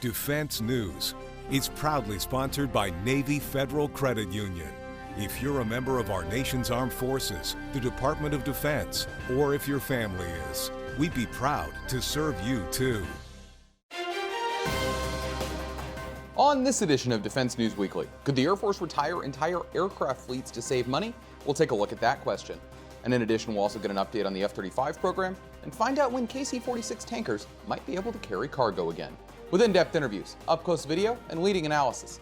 Defense News. It's proudly sponsored by Navy Federal Credit Union. If you're a member of our nation's armed forces, the Department of Defense, or if your family is, we'd be proud to serve you too. On this edition of Defense News Weekly, could the Air Force retire entire aircraft fleets to save money? We'll take a look at that question. And in addition, we'll also get an update on the F-35 program and find out when KC-46 tankers might be able to carry cargo again. With in-depth interviews, up-close video, and leading analysis.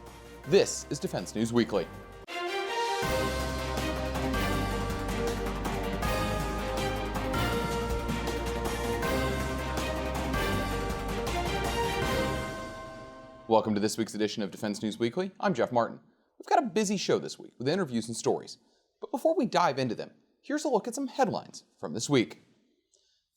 This is Defense News Weekly. Welcome to this week's edition of Defense News Weekly. I'm Jeff Martin. We've got a busy show this week with interviews and stories. But before we dive into them, here's a look at some headlines from this week.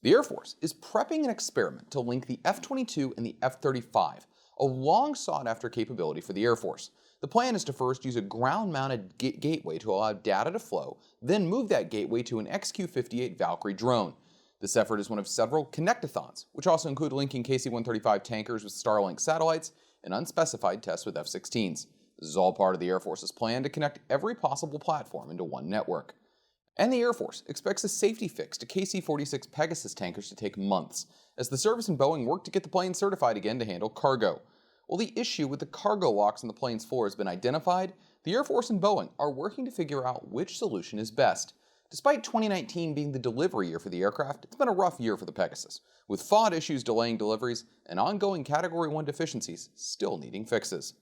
The Air Force is prepping an experiment to link the F-22 and the F-35, a long sought-after capability for the Air Force. The plan is to first use a ground-mounted gateway to allow data to flow, then move that gateway to an XQ-58 Valkyrie drone. This effort is one of several connect-a-thons, which also include linking KC-135 tankers with Starlink satellites and unspecified tests with F-16s. This is all part of the Air Force's plan to connect every possible platform into one network. And the Air Force expects a safety fix to KC-46 Pegasus tankers to take months, as the service and Boeing work to get the plane certified again to handle cargo. While the issue with the cargo locks on the plane's floor has been identified, the Air Force and Boeing are working to figure out which solution is best. Despite 2019 being the delivery year for the aircraft, it's been a rough year for the Pegasus, with FOD issues delaying deliveries and ongoing Category 1 deficiencies still needing fixes.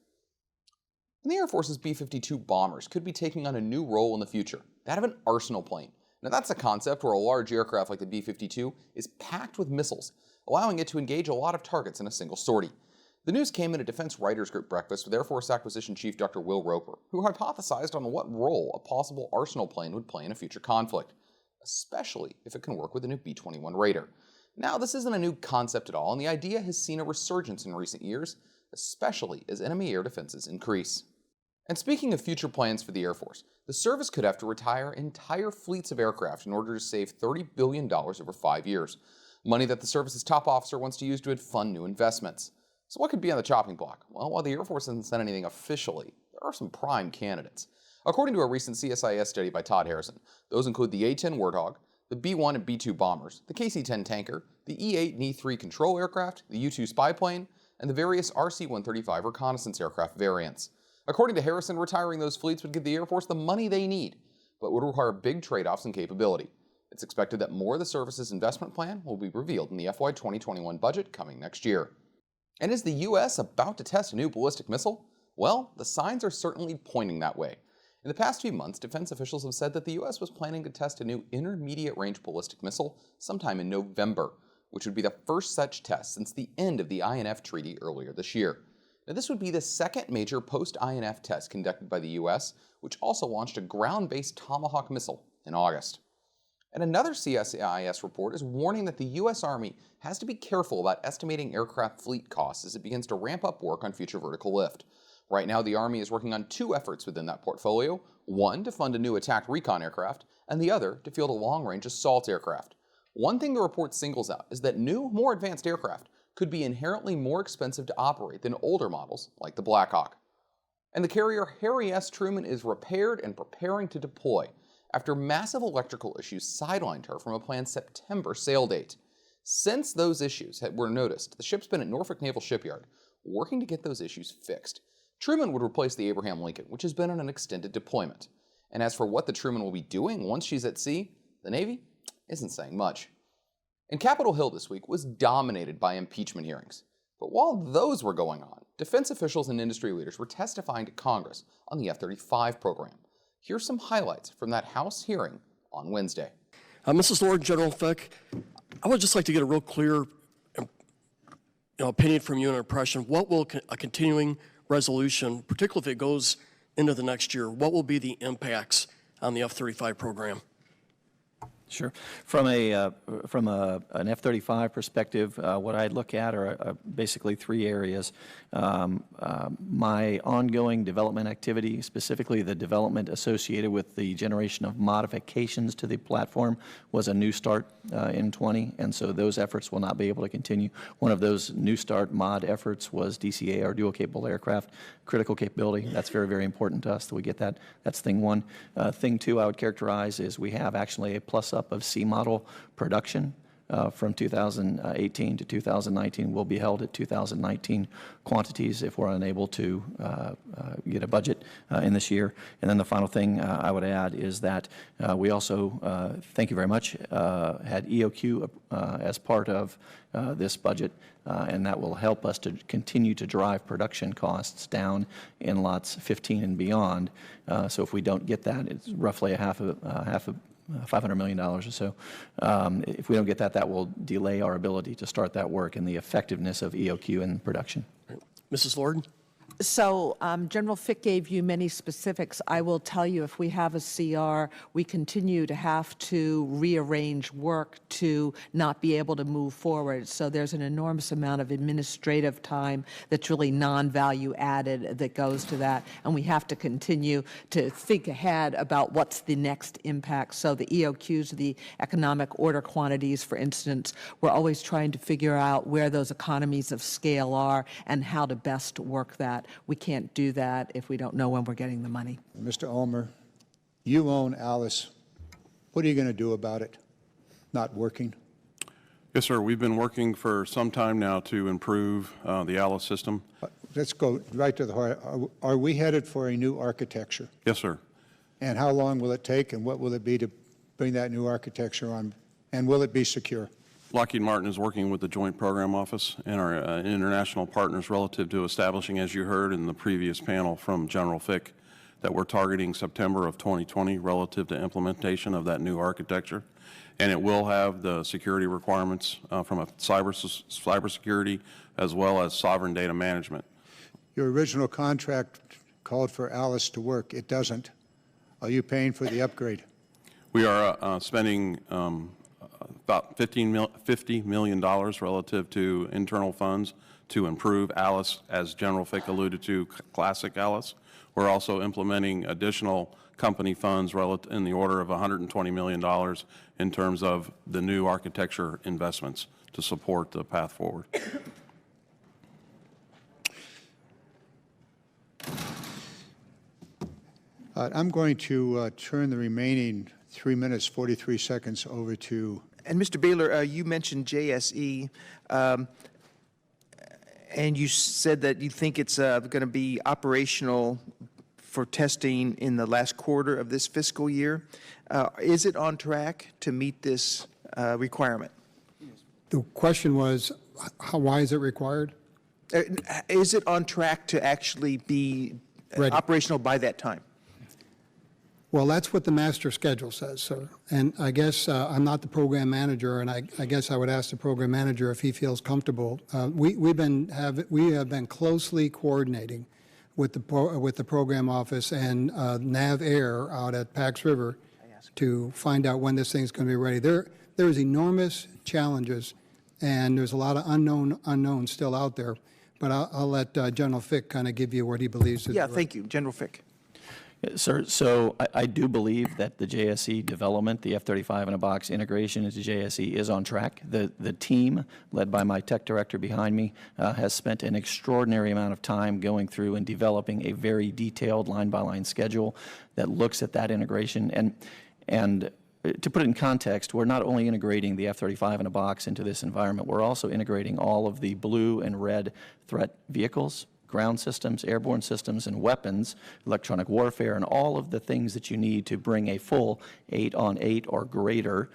And the Air Force's B-52 bombers could be taking on a new role in the future, that of an arsenal plane. Now that's a concept where a large aircraft like the B-52 is packed with missiles, allowing it to engage a lot of targets in a single sortie. The news came in a Defense Writers Group breakfast with Air Force Acquisition Chief Dr. Will Roper, who hypothesized on what role a possible arsenal plane would play in a future conflict, especially if it can work with a new B-21 Raider. Now this isn't a new concept at all, and the idea has seen a resurgence in recent years, especially as enemy air defenses increase. And speaking of future plans for the Air Force, the service could have to retire entire fleets of aircraft in order to save $30 billion over 5 years, money that the service's top officer wants to use to fund new investments. So what could be on the chopping block? Well, while the Air Force hasn't said anything officially, there are some prime candidates. According to a recent CSIS study by Todd Harrison, those include the A-10 Warthog, the B-1 and B-2 bombers, the KC-10 tanker, the E-8 and E-3 control aircraft, the U-2 spy plane, and the various RC-135 reconnaissance aircraft variants. According to Harrison, retiring those fleets would give the Air Force the money they need, but would require big trade-offs in capability. It's expected that more of the service's investment plan will be revealed in the FY 2021 budget coming next year. And is the U.S. about to test a new ballistic missile? Well, the signs are certainly pointing that way. In the past few months, defense officials have said that the U.S. was planning to test a new Intermediate Range Ballistic Missile sometime in November, which would be the first such test since the end of the INF Treaty earlier this year. Now, this would be the second major post-INF test conducted by the U.S., which also launched a ground-based Tomahawk missile in August. And another CSIS report is warning that the U.S. Army has to be careful about estimating aircraft fleet costs as it begins to ramp up work on future vertical lift. Right now, the Army is working on two efforts within that portfolio, one to fund a new attack recon aircraft, and the other to field a long-range assault aircraft. One thing the report singles out is that new, more advanced aircraft could be inherently more expensive to operate than older models like the Black Hawk. And the carrier Harry S. Truman is repaired and preparing to deploy after massive electrical issues sidelined her from a planned September sail date. Since those issues were noticed, the ship's been at Norfolk Naval Shipyard working to get those issues fixed. Truman would replace the Abraham Lincoln, which has been on an extended deployment. And as for what the Truman will be doing once she's at sea, the Navy isn't saying much. And Capitol Hill this week was dominated by impeachment hearings. But while those were going on, defense officials and industry leaders were testifying to Congress on the F-35 program. Here's some highlights from that House hearing on Wednesday. Mrs. Lord, General Fick, I would just like to get a real clear opinion from you and impression. What will a continuing resolution, particularly if it goes into the next year, what will be the impacts on the F-35 program? Sure. From an F-35 perspective, what I'd look at are basically three areas. My ongoing development activity, specifically the development associated with the generation of modifications to the platform, was a new start in 20, and so those efforts will not be able to continue. One of those new start mod efforts was DCA, our dual capable aircraft, critical capability. That's very, very important to us that we get that. That's thing one. Thing two I would characterize is we have actually a plus-up of C model production from 2018 to 2019 will be held at 2019 quantities if we're unable to get a budget in this year. And then the final thing I would add is that we also, thank you very much, had EOQ as part of this budget, and that will help us to continue to drive production costs down in lots 15 and beyond. So if we don't get that, it's roughly a half a $500 million or so. If we don't get that, that will delay our ability to start that work and the effectiveness of EOQ in production. Mrs. Lord? So General Fick gave you many specifics. I will tell you, if we have a CR, we continue to have to rearrange work to not be able to move forward. So there's an enormous amount of administrative time that's really non-value added that goes to that. And we have to continue to think ahead about what's the next impact. So the EOQs, the economic order quantities, for instance, we're always trying to figure out where those economies of scale are and how to best work that. We can't do that if we don't know when we're getting the money. Mr. Ulmer, you own Alice. What are you going to do about it not working? Yes, sir. We've been working for some time now to improve the Alice system. Let's go right to the heart. Are we headed for a new architecture? Yes, sir. And how long will it take, and what will it be to bring that new architecture on? And will it be secure? Lockheed Martin is working with the Joint Program Office and our international partners relative to establishing, as you heard in the previous panel from General Fick, that we're targeting September of 2020 relative to implementation of that new architecture. And it will have the security requirements from a cybersecurity as well as sovereign data management. Your original contract called for Alice to work. It doesn't. Are you paying for the upgrade? We are spending about $50 million relative to internal funds to improve Alice, as General Fick alluded to, classic Alice. We're also implementing additional company funds in the order of $120 million in terms of the new architecture investments to support the path forward. I'm going to turn the remaining 3 minutes, 43 seconds over to... And Mr. Baylor, you mentioned JSE, and you said that you think it's going to be operational for testing in the last quarter of this fiscal year. Is it on track to meet this requirement? The question was, why is it required? Is it on track to actually be operational by that time? Well, that's what the master schedule says, sir. And I guess I'm not the program manager, and I guess I would ask the program manager if he feels comfortable. We have been closely coordinating with the program office and Nav Air out at Pax River to find out when this thing's going to be ready. There is enormous challenges, and there's a lot of unknowns still out there. But I'll let General Fick kind of give you what he believes is. Yeah, thank you, General Fick. Sir, so I do believe that the JSE development, the F-35 in a box integration into JSE is on track. The team, led by my tech director behind me, has spent an extraordinary amount of time going through and developing a very detailed line-by-line schedule that looks at that integration. And to put it in context, we're not only integrating the F-35 in a box into this environment, we're also integrating all of the blue and red threat vehicles, ground systems, airborne systems, and weapons, electronic warfare, and all of the things that you need to bring a full 8-on-8 or greater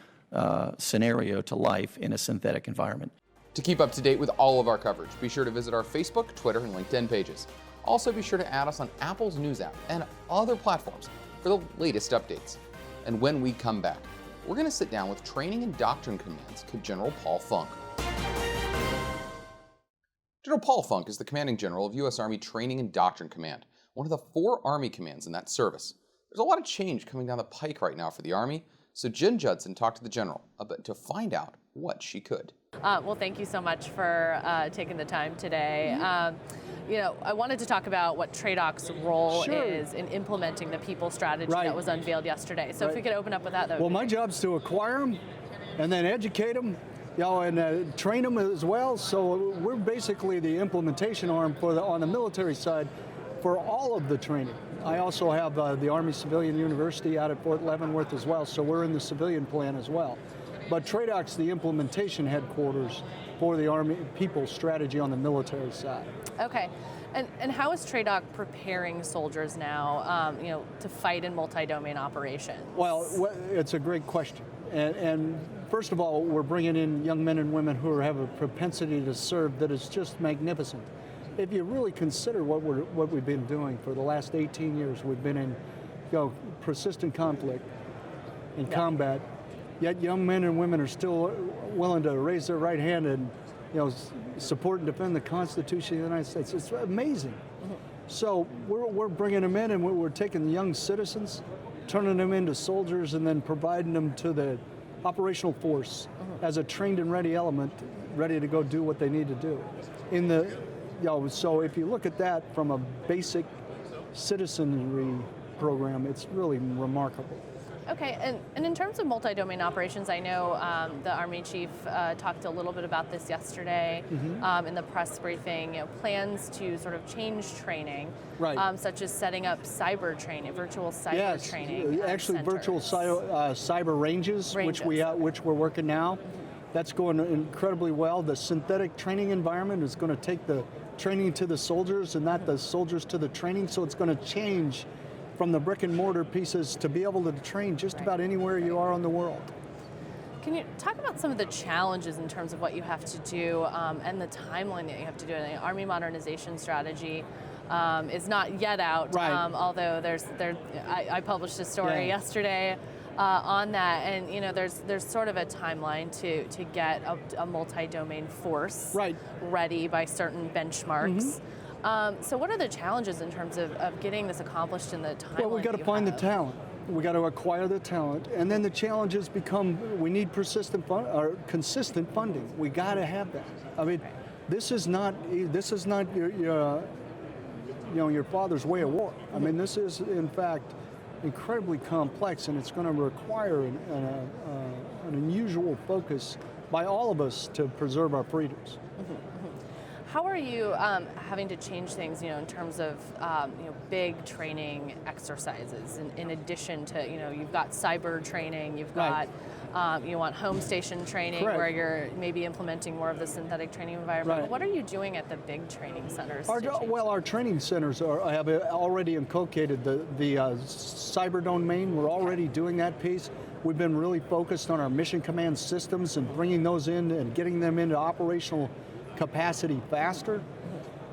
scenario to life in a synthetic environment. To keep up to date with all of our coverage, be sure to visit our Facebook, Twitter, and LinkedIn pages. Also, be sure to add us on Apple's News app and other platforms for the latest updates. And when we come back, we're going to sit down with Training and Doctrine Command's General Paul Funk. General Paul Funk is the Commanding General of U.S. Army Training and Doctrine Command, one of the 4 Army commands in that service. There's a lot of change coming down the pike right now for the Army, So Jen Judson talked to the general to find out what she could. Well, thank you so much for taking the time today. I wanted to talk about what TRADOC's role is in implementing the people strategy that was unveiled yesterday. So if we could open up with that, Well, my job's to acquire them and then educate them, and train them as well. So we're basically the implementation arm on the military side for all of the training. I also have the Army Civilian University out at Fort Leavenworth as well, so we're in the civilian plan as well. But TRADOC's the implementation headquarters for the Army people strategy on the military side. Okay. And how is TRADOC preparing soldiers now, to fight in multi-domain operations? Well, it's a great question. And first of all, we're bringing in young men and women who have a propensity to serve that is just magnificent. If you really consider what we've been doing for the last 18 years, we've been in persistent conflict in combat, yet young men and women are still willing to raise their right hand and support and defend the Constitution of the United States. It's amazing. So we're bringing them in, and we're taking the young citizens, turning them into soldiers, and then providing them to the operational force as a trained and ready element, ready to go do what they need to do. So if you look at that from a basic citizenry program, it's really remarkable. Okay, and in terms of multi-domain operations, I know the Army Chief talked a little bit about this yesterday in the press briefing, plans to sort of change training, such as setting up cyber training, virtual cyber training. Actually virtual cyber ranges, which we're working now. That's going incredibly well. The synthetic training environment is going to take the training to the soldiers and not the soldiers to the training, so it's going to change from the brick and mortar pieces to be able to train just about anywhere you are in the world. Can you talk about some of the challenges in terms of what you have to do and the timeline that you have to do? The Army modernization strategy is not yet out, although I published a story yesterday on that, and there's sort of a timeline to get a multi-domain force ready by certain benchmarks. So what are the challenges in terms of getting this accomplished in the timeline? Well, we've got to find the talent. We got to acquire the talent, and then the challenges become we need consistent funding. We got to have that. I mean, this is not your father's way of war. I mean, this is in fact incredibly complex, and it's going to require an unusual focus by all of us to preserve our freedoms. How are you having to change things, in terms of big training exercises? In addition to, you've got cyber training, you've got you want home station training where you're maybe implementing more of the synthetic training environment. But what are you doing at the big training centers? Our training centers have already inculcated the cyber domain. We're already doing that piece. We've been really focused on our mission command systems and bringing those in and getting them into operational capacity faster.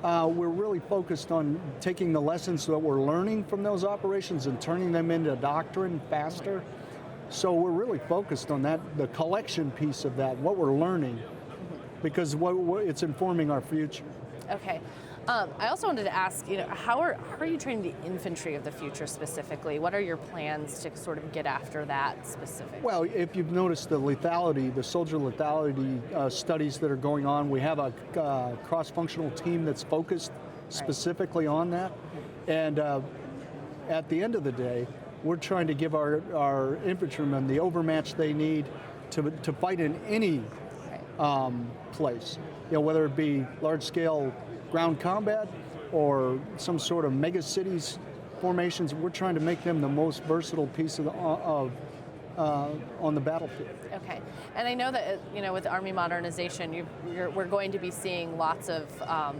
We're really focused on taking the lessons that we're learning from those operations and turning them into doctrine faster. So we're really focused on that, the collection piece of that, what we're learning, because it's informing our future. Okay. I also wanted to ask, how are you training the infantry of the future specifically? What are your plans to sort of get after that specifically? Well, if you've noticed the lethality, the soldier lethality studies that are going on, we have a cross-functional team that's focused specifically on that. And at the end of the day, we're trying to give our infantrymen the overmatch they need to fight in any place, whether it be large-scale ground combat or some sort of mega cities formations. We're trying to make them the most versatile piece on the battlefield. Okay, and I know that with Army modernization, we're going to be seeing lots of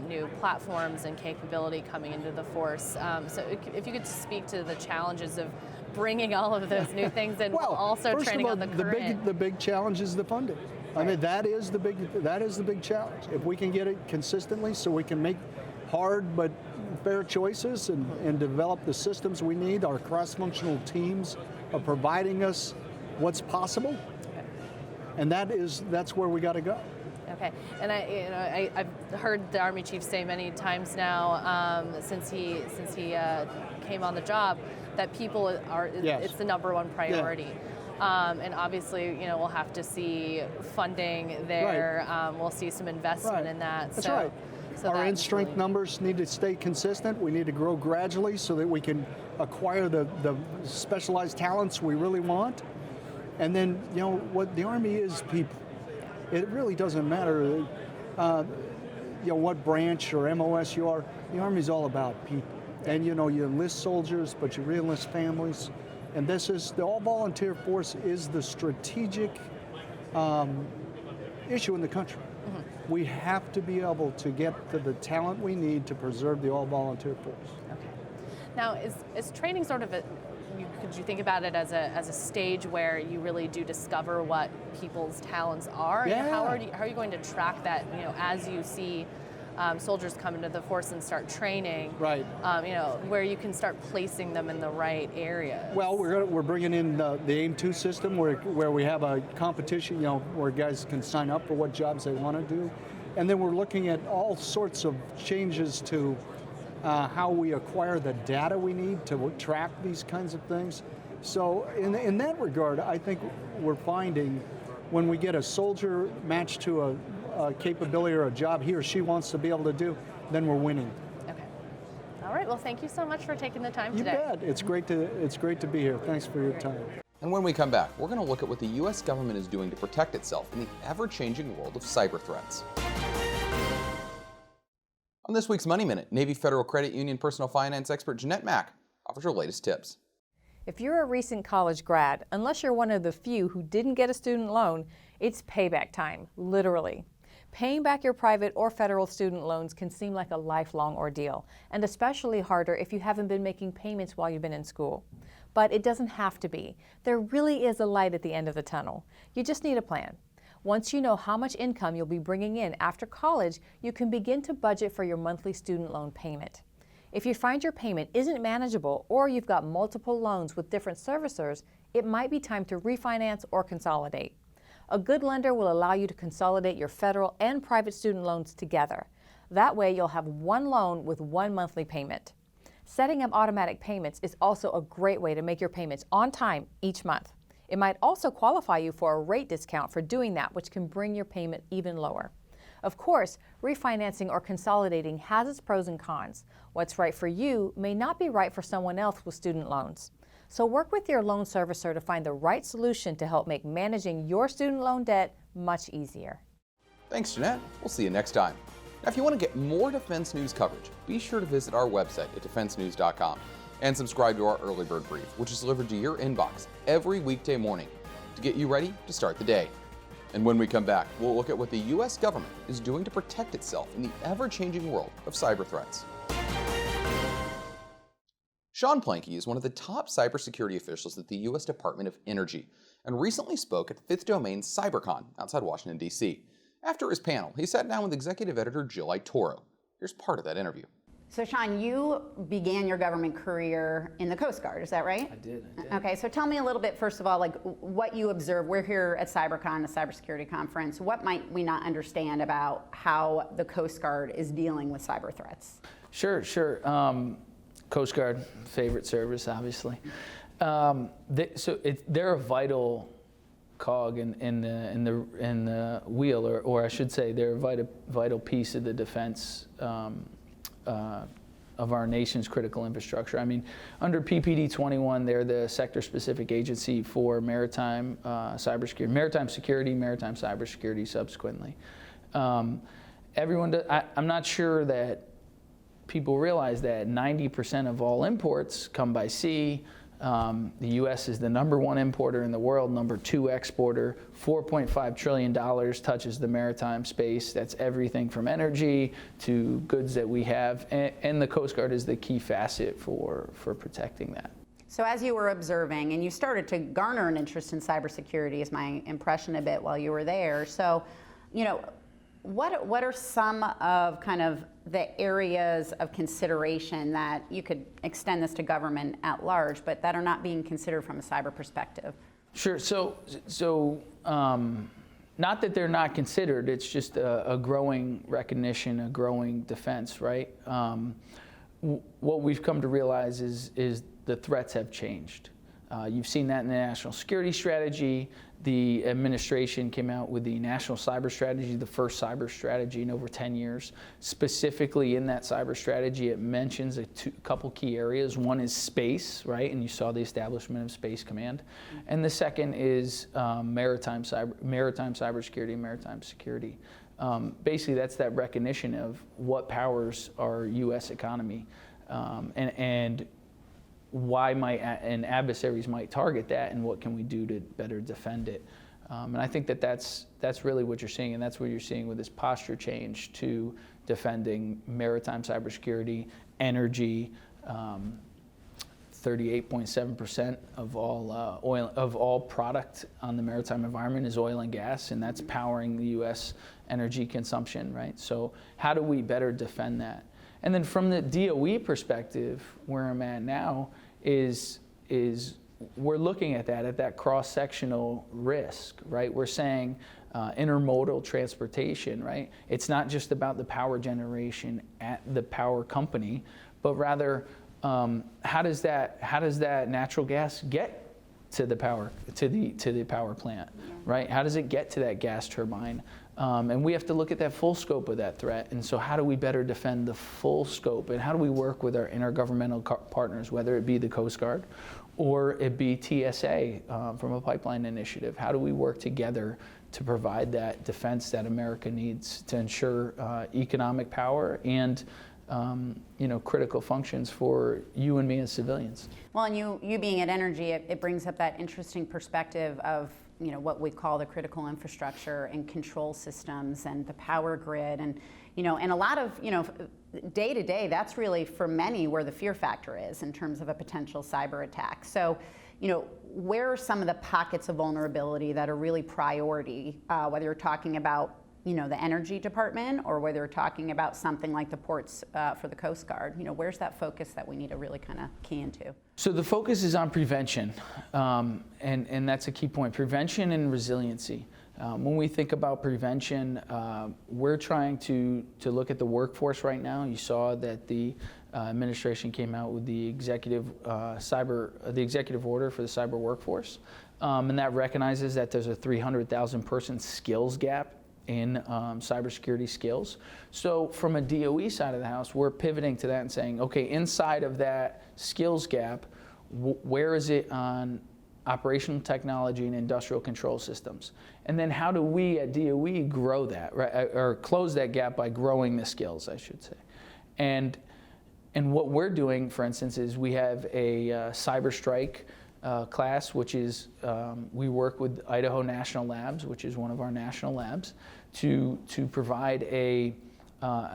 new platforms and capability coming into the force. So if you could speak to the challenges of bringing all of those new things in, while also training on the current. The big challenge is the funding. I mean, that is the big challenge. If we can get it consistently, so we can make hard but fair choices and develop the systems we need, our cross-functional teams are providing us what's possible, and that's where we got to go. Okay, and I've heard the Army Chief say many times now since he came on the job that people are it's the number one priority. And obviously, we'll have to see funding there. Right. We'll see some investment Right. in that. That's so, right. So Our that's in-strength really- numbers need to stay consistent. We need to grow gradually so that we can acquire the specialized talents we really want. And then, what the Army is people. It really doesn't matter, what branch or MOS you are. The Army's all about people. And, you enlist soldiers, but you re-enlist families. And the all-volunteer force is the strategic issue in the country. Mm-hmm. We have to be able to get to the talent we need to preserve the all-volunteer force. Okay. Now, is training sort of could you think about it as a stage where you really do discover what people's talents are? Yeah. How are you going to track that, as you see soldiers come into the force and start training, right? Where you can start placing them in the right area. Well, we're bringing in the AIM-2 system where we have a competition, where guys can sign up for what jobs they want to do, and then we're looking at all sorts of changes to how we acquire the data we need to track these kinds of things. So in that regard, I think we're finding when we get a soldier matched to a capability or a job he or she wants to be able to do, then we're winning. Okay. All right. Well, thank you so much for taking the time today. You bet. It's great to be here. Thanks for your time. And when we come back, we're going to look at what the U.S. government is doing to protect itself in the ever-changing world of cyber threats. On this week's Money Minute, Navy Federal Credit Union personal finance expert Jeanette Mack offers her latest tips. If you're a recent college grad, unless you're one of the few who didn't get a student loan, it's payback time, literally. Paying back your private or federal student loans can seem like a lifelong ordeal, and especially harder if you haven't been making payments while you've been in school. But it doesn't have to be. There really is a light at the end of the tunnel. You just need a plan. Once you know how much income you'll be bringing in after college, you can begin to budget for your monthly student loan payment. If you find your payment isn't manageable or you've got multiple loans with different servicers, it might be time to refinance or consolidate. A good lender will allow you to consolidate your federal and private student loans together. That way you'll have one loan with one monthly payment. Setting up automatic payments is also a great way to make your payments on time each month. It might also qualify you for a rate discount for doing that, which can bring your payment even lower. Of course, refinancing or consolidating has its pros and cons. What's right for you may not be right for someone else with student loans. So work with your loan servicer to find the right solution to help make managing your student loan debt much easier. Thanks, Jeanette. We'll see you next time. Now, if you want to get more defense news coverage, be sure to visit our website at defensenews.com and subscribe to our Early Bird Brief, which is delivered to your inbox every weekday morning to get you ready to start the day. And when we come back, we'll look at what the U.S. government is doing to protect itself in the ever-changing world of cyber threats. Sean Plankey is one of the top cybersecurity officials at the U.S. Department of Energy and recently spoke at Fifth Domain CyberCon outside Washington, D.C. After his panel, he sat down with executive editor Jill Itoro. Here's part of that interview. So Sean, you began your government career in the Coast Guard, is that right? I did. Okay, so tell me a little bit, first of all, like what you observe. We're here at CyberCon, a cybersecurity conference. What might we not understand about how the Coast Guard is dealing with cyber threats? Sure. Coast Guard, favorite service, obviously. They're a vital cog in the wheel, or I should say, they're a vital piece of the defense of our nation's critical infrastructure. I mean, under PPD 21, they're the sector-specific agency for maritime cybersecurity, maritime cybersecurity subsequently. I'm not sure that people realize that 90% of all imports come by sea. The U.S. is the #1 importer in the world, #2 exporter. $4.5 trillion touches the maritime space. That's everything from energy to goods that we have, and the Coast Guard is the key facet for protecting that. So as you were observing, and you started to garner an interest in cybersecurity, is my impression a bit while you were there. So, what are some of kind of the areas of consideration that you could extend this to government at large, but that are not being considered from a cyber perspective? Sure. So not that they're not considered, it's just a growing recognition, a growing defense, right? What we've come to realize is the threats have changed. You've seen that in the national security strategy. The administration came out with the national cyber strategy, the first cyber strategy in over 10 years. Specifically in that cyber strategy, it mentions a couple key areas. One is space, right? And you saw the establishment of Space Command. And the second is maritime cybersecurity, maritime security. Basically, that's that recognition of what powers our U.S. economy and why and adversaries might target that, and what can we do to better defend it. And I think that's really what you're seeing, and that's what you're seeing with this posture change to defending maritime cybersecurity, energy. 38.7% of all all product on the maritime environment is oil and gas, and that's powering the U.S. energy consumption, right? So how do we better defend that? And then from the DOE perspective, where I'm at now is we're looking at that cross-sectional risk, right? We're saying intermodal transportation, right? It's not just about the power generation at the power company, but rather how does that natural gas get to the power plant, right? How does it get to that gas turbine? And we have to look at that full scope of that threat. And so how do we better defend the full scope? And how do we work with our intergovernmental partners, whether it be the Coast Guard or it be TSA from a pipeline initiative? How do we work together to provide that defense that America needs to ensure economic power and critical functions for you and me as civilians? Well, and you being at Energy, it brings up that interesting perspective of what we call the critical infrastructure and control systems and the power grid, and and a lot of day to day, that's really for many where the fear factor is in terms of a potential cyber attack. So where are some of the pockets of vulnerability that are really priority, whether you're talking about the Energy Department or whether you're talking about something like the ports for the Coast Guard? Where's that focus that we need to really kind of key into? So the focus is on prevention, and that's a key point, prevention and resiliency. When we think about prevention, we're trying to look at the workforce right now. You saw that the administration came out with the executive order for the cyber workforce, and that recognizes that there's a 300,000 person skills gap in cybersecurity skills. So from a DOE side of the house, we're pivoting to that and saying, okay, inside of that skills gap, where is it on operational technology and industrial control systems? And then how do we at DOE grow that, right, or close that gap by growing the skills, I should say. And what we're doing, for instance, is we have a cyber strike class, which is we work with Idaho National Labs, which is one of our national labs, to provide a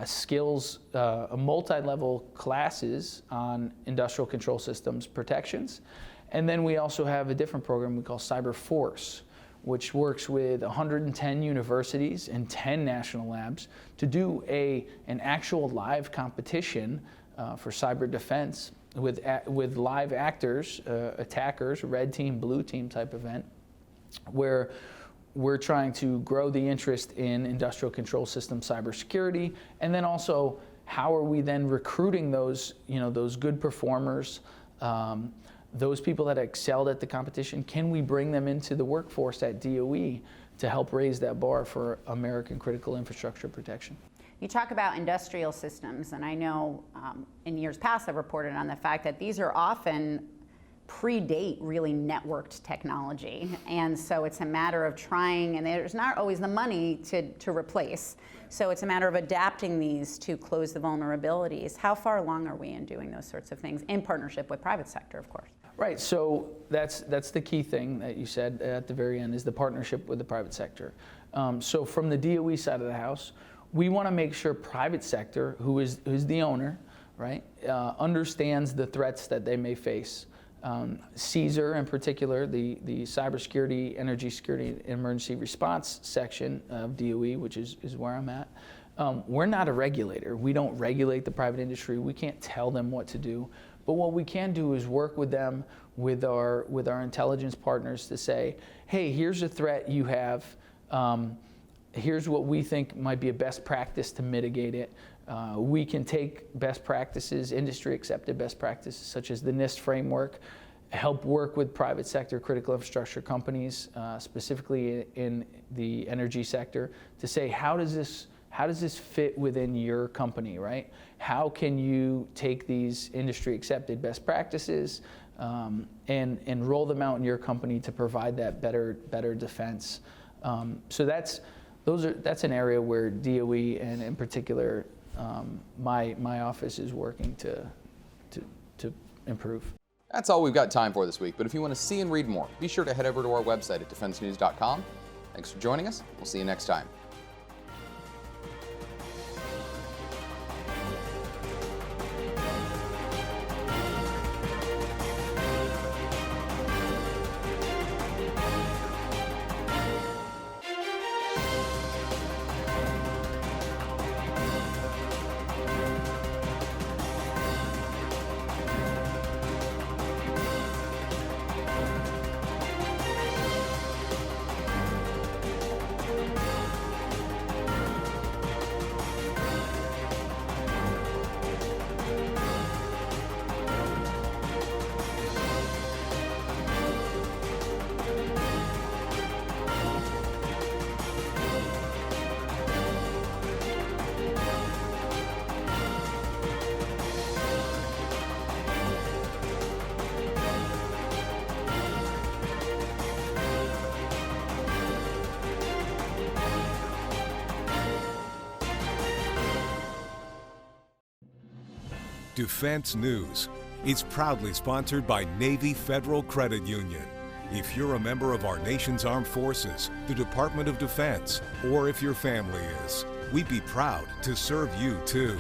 skills, a multi-level classes on industrial control systems protections. And then we also have a different program we call Cyber Force, which works with 110 universities and 10 national labs to do an actual live competition for cyber defense with live actors, attackers, red team, blue team type event, where we're trying to grow the interest in industrial control system cybersecurity, and then also how are we then recruiting those good performers, those people that excelled at the competition? Can we bring them into the workforce at DOE to help raise that bar for American critical infrastructure protection? You talk about industrial systems, and I know in years past I've reported on the fact that these are often predate really networked technology. And so it's a matter of trying, and there's not always the money to replace. So it's a matter of adapting these to close the vulnerabilities. How far along are we in doing those sorts of things in partnership with private sector, of course? Right, so that's the key thing that you said at the very end, is the partnership with the private sector. So from the DOE side of the house, we want to make sure private sector, who's the owner, right, understands the threats that they may face. CSER in particular, the Cybersecurity, Energy Security, and Emergency Response section of DOE, which is where I'm at, we're not a regulator. We don't regulate the private industry. We can't tell them what to do. But what we can do is work with them, with our intelligence partners, to say, hey, here's a threat you have. Here's what we think might be a best practice to mitigate it. We can take best practices, industry accepted best practices, such as the NIST framework, help work with private sector critical infrastructure companies, specifically in the energy sector, to say, how does this fit within your company, right? How can you take these industry accepted best practices and roll them out in your company to provide that better defense? So that's an area where DOE and in particular my office is working to improve. That's all we've got time for this week, but if you want to see and read more, be sure to head over to our website at defensenews.com. Thanks for joining us. We'll see you next time. Defense News. It's proudly sponsored by Navy Federal Credit Union. If you're a member of our nation's armed forces, the Department of Defense, or if your family is, we'd be proud to serve you too.